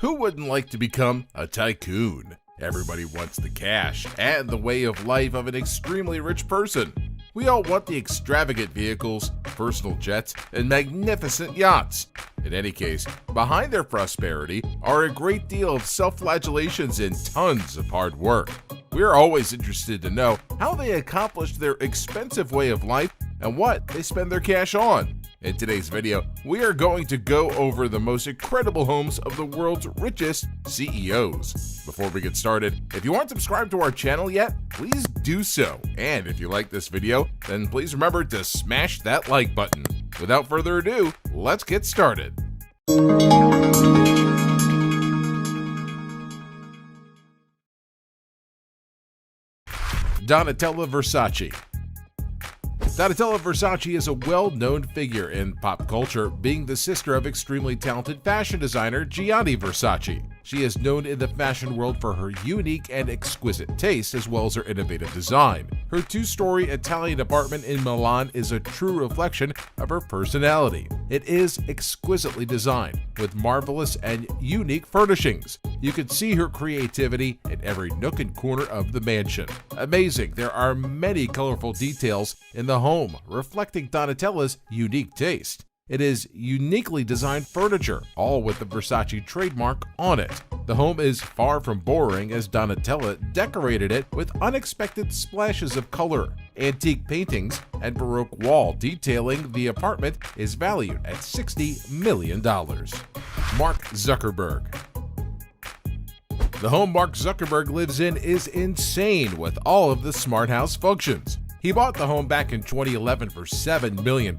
Who wouldn't like to become a tycoon? Everybody wants the cash and the way of life of an extremely rich person. We all want the extravagant vehicles, personal jets, and magnificent yachts. In any case, behind their prosperity are a great deal of self-flagellations and tons of hard work. We are always interested to know how they accomplished their expensive way of life and what they spend their cash on. In today's video, we are going to go over the most incredible homes of the world's richest CEOs. Before we get started, if you aren't subscribed to our channel yet, please do so. And if you like this video, then please remember to smash that like button. Without further ado, let's get started. Donatella Versace. Donatella Versace is a well-known figure in pop culture, being the sister of extremely talented fashion designer Gianni Versace. She is known in the fashion world for her unique and exquisite taste as well as her innovative design. Her two-story Italian apartment in Milan is a true reflection of her personality. It is exquisitely designed, with marvelous and unique furnishings. You can see her creativity in every nook and corner of the mansion. Amazing, there are many colorful details in the home, reflecting Donatella's unique taste. It is uniquely designed furniture, all with the Versace trademark on it. The home is far from boring as Donatella decorated it with unexpected splashes of color. Antique paintings and Baroque wall detailing the apartment is valued at $60 million. Mark Zuckerberg. The home Mark Zuckerberg lives in is insane with all of the smart house functions. He bought the home back in 2011 for $7 million,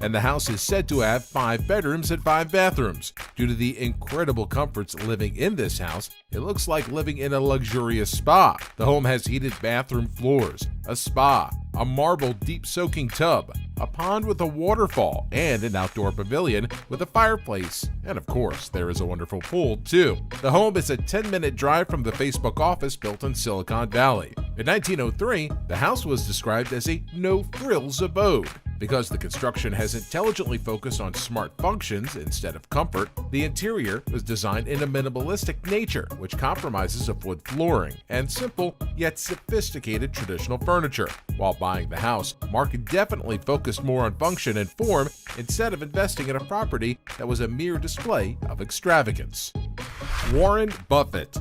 and the house is said to have 5 bedrooms and 5 bathrooms. Due to the incredible comforts living in this house, it looks like living in a luxurious spa. The home has heated bathroom floors, a spa, a marble deep soaking tub, a pond with a waterfall, and an outdoor pavilion with a fireplace. And of course, there is a wonderful pool too. The home is a 10-minute drive from the Facebook office built in Silicon Valley. In 1903, the house was described as a no-frills abode. Because the construction has intelligently focused on smart functions instead of comfort, the interior was designed in a minimalistic nature, which compromises of wood flooring and simple yet sophisticated traditional furniture. While buying the house, Mark definitely focused more on function and form instead of investing in a property that was a mere display of extravagance. Warren Buffett.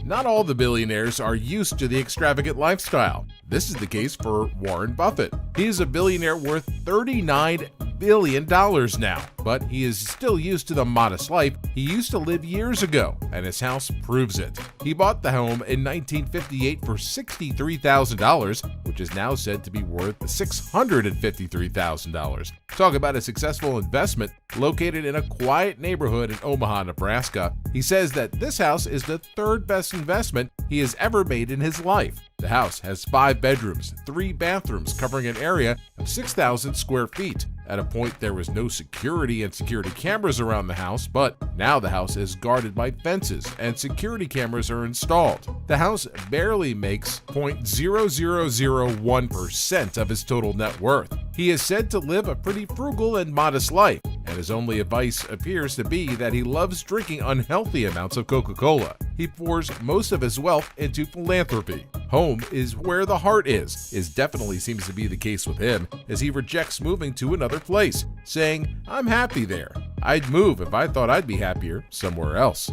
Not all the billionaires are used to the extravagant lifestyle. This is the case for Warren Buffett. He is a billionaire worth $39 billion now, but he is still used to the modest life he used to live years ago, and his house proves it. He bought the home in 1958 for $63,000, which is now said to be worth $653,000. Talk about a successful investment located in a quiet neighborhood in Omaha, Nebraska. He says that this house is the third best investment he has ever made in his life. The house has 5 bedrooms, 3 bathrooms covering an area of 6,000 square feet. At a point, there was no security and security cameras around the house, but now the house is guarded by fences and security cameras are installed. The house barely makes 0.0001% of his total net worth. He is said to live a pretty frugal and modest life, and his only advice appears to be that he loves drinking unhealthy amounts of Coca-Cola. He pours most of his wealth into philanthropy. Home is where the heart is definitely seems to be the case with him, as he rejects moving to another place, saying, "I'm happy there. I'd move if I thought I'd be happier somewhere else."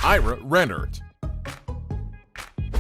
Ira Rennert.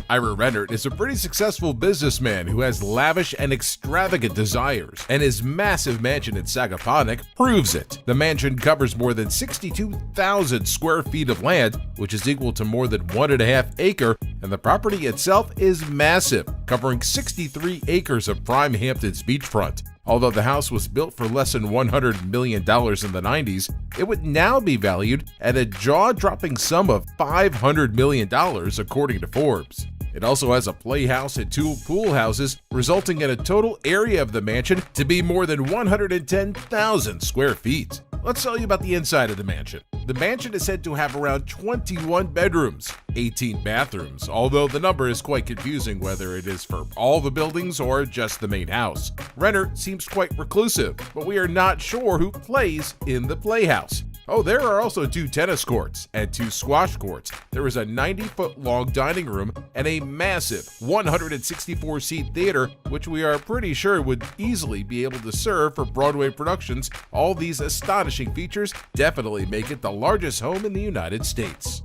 Ira Rennert is a pretty successful businessman who has lavish and extravagant desires, and his massive mansion in Sagaponack proves it. The mansion covers more than 62,000 square feet of land, which is equal to more than 1.5 acres, and the property itself is massive, covering 63 acres of prime Hamptons beachfront. Although the house was built for less than $100 million in the 90s, it would now be valued at a jaw-dropping sum of $500 million according to Forbes. It also has a playhouse and 2 pool houses, resulting in a total area of the mansion to be more than 110,000 square feet. Let's tell you about the inside of the mansion. The mansion is said to have around 21 bedrooms, 18 bathrooms, although the number is quite confusing whether it is for all the buildings or just the main house. Rennert seems quite reclusive, but we are not sure who plays in the playhouse. Oh, there are also 2 tennis courts and 2 squash courts. There is a 90-foot-long dining room and a massive 164-seat theater, which we are pretty sure would easily be able to serve for Broadway productions. All these astonishing features definitely make it the largest home in the United States.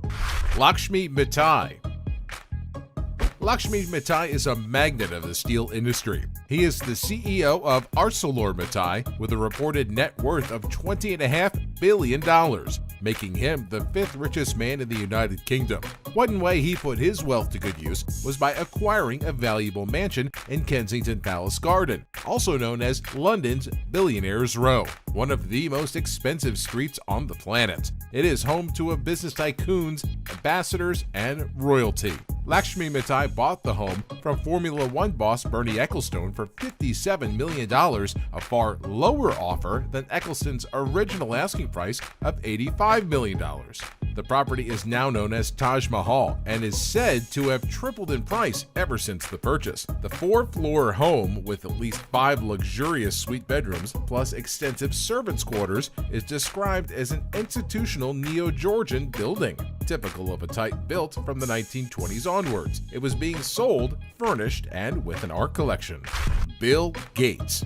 Lakshmi Mittai. Lakshmi Mittai is a magnate of the steel industry. He is the CEO of ArcelorMittal with a reported net worth of $20.5 billion, making him the 5th richest man in the United Kingdom. One way he put his wealth to good use was by acquiring a valuable mansion in Kensington Palace Garden, also known as London's Billionaires' Row, one of the most expensive streets on the planet. It is home to a business tycoons, ambassadors, and royalty. Lakshmi Mittai bought the home from Formula One boss Bernie Ecclestone for $57 million, a far lower offer than Ecclestone's original asking price of $85 million. The property is now known as Taj Mahal and is said to have tripled in price ever since the purchase. The 4-floor home, with at least 5 luxurious suite bedrooms plus extensive servants' quarters, is described as an institutional neo-Georgian building, typical of a type built from the 1920s onwards. It was being sold, furnished, and with an art collection. Bill Gates.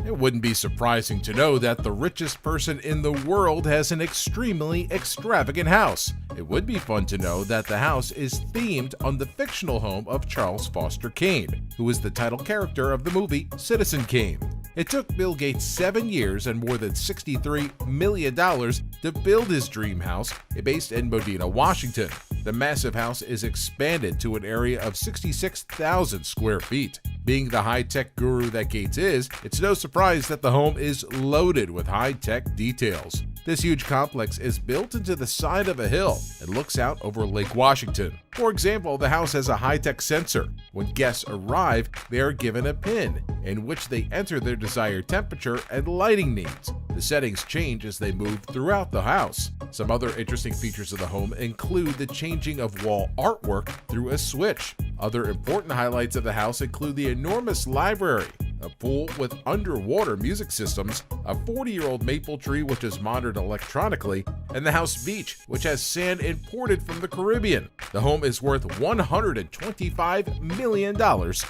It wouldn't be surprising to know that the richest person in the world has an extremely extravagant house. It would be fun to know that the house is themed on the fictional home of Charles Foster Kane, who is the title character of the movie Citizen Kane. It took Bill Gates 7 years and more than $63 million to build his dream house, based in Modena, Washington. The massive house is expanded to an area of 66,000 square feet. Being the high-tech guru that Gates is, it's no surprise that the home is loaded with high-tech details. This huge complex is built into the side of a hill and looks out over Lake Washington. For example, the house has a high-tech sensor. When guests arrive, they are given a pin in which they enter their desired temperature and lighting needs. The settings change as they move throughout the house. Some other interesting features of the home include the changing of wall artwork through a switch. Other important highlights of the house include the enormous library, a pool with underwater music systems, a 40-year-old maple tree which is monitored electronically, and the house beach, which has sand imported from the Caribbean. The home is worth $125 million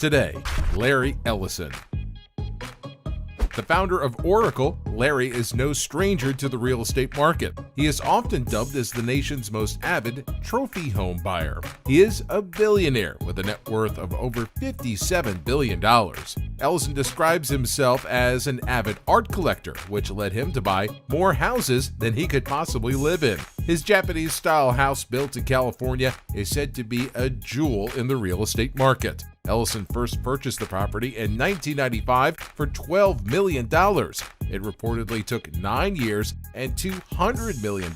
today. Larry Ellison. The founder of Oracle, Larry is no stranger to the real estate market. He is often dubbed as the nation's most avid trophy home buyer. He is a billionaire with a net worth of over $57 billion. Ellison describes himself as an avid art collector, which led him to buy more houses than he could possibly live in. His Japanese-style house built in California is said to be a jewel in the real estate market. Ellison first purchased the property in 1995 for $12 million. It reportedly took 9 years and $200 million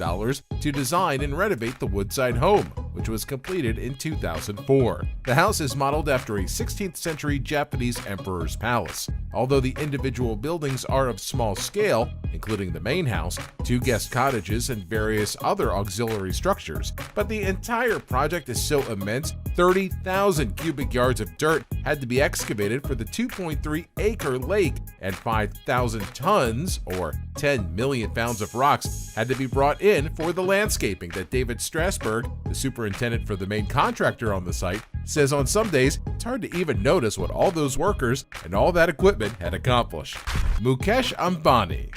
to design and renovate the Woodside home, which was completed in 2004. The house is modeled after a 16th century Japanese emperor's palace. Although the individual buildings are of small scale, including the main house, 2 guest cottages, and various other auxiliary structures, but the entire project is so immense, 30,000 cubic yards of dirt had to be excavated for the 2.3-acre lake, and 5,000 tons, or 10 million pounds of rocks, had to be brought in for the landscaping that David Strasberg, the superintendent for the main contractor on the site, says on some days it's hard to even notice what all those workers and all that equipment had accomplished. Mukesh Ambani.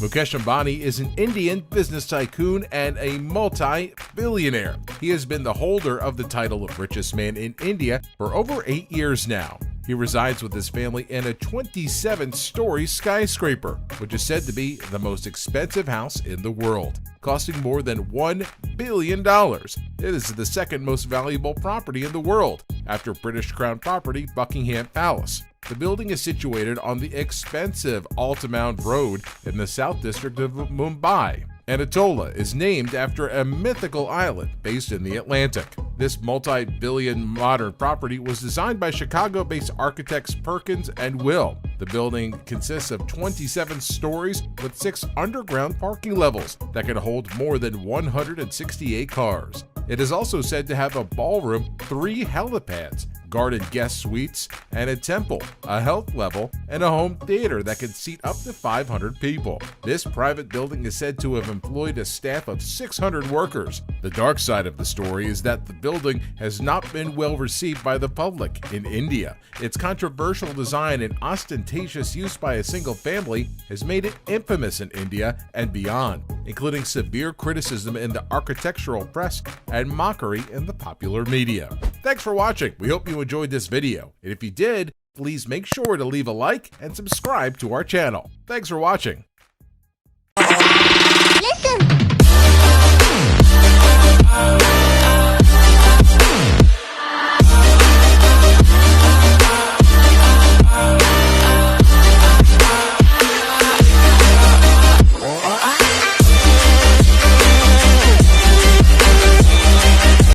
Mukesh Ambani is an Indian business tycoon and a multi-billionaire. He has been the holder of the title of richest man in India for over 8 years now. He resides with his family in a 27-story skyscraper, which is said to be the most expensive house in the world, costing more than $1 billion. It is the second most valuable property in the world, after British Crown property Buckingham Palace. The building is situated on the expensive Altamount Road in the South District of Mumbai. Anatolia is named after a mythical island based in the Atlantic. This multi-billion modern property was designed by Chicago-based architects Perkins and Will. The building consists of 27 stories with 6 underground parking levels that can hold more than 168 cars. It is also said to have a ballroom, 3 helipads, garden guest suites, and a temple, a health level, and a home theater that can seat up to 500 people. This private building is said to have employed a staff of 600 workers. The dark side of the story is that the building has not been well received by the public in India. Its controversial design and ostentatious use by a single family has made it infamous in India and beyond, including severe criticism in the architectural press and mockery in the popular media. Thanks for watching. We hope you enjoyed this video, and if you did, please make sure to leave a like and subscribe to our channel. Thanks for watching. Listen.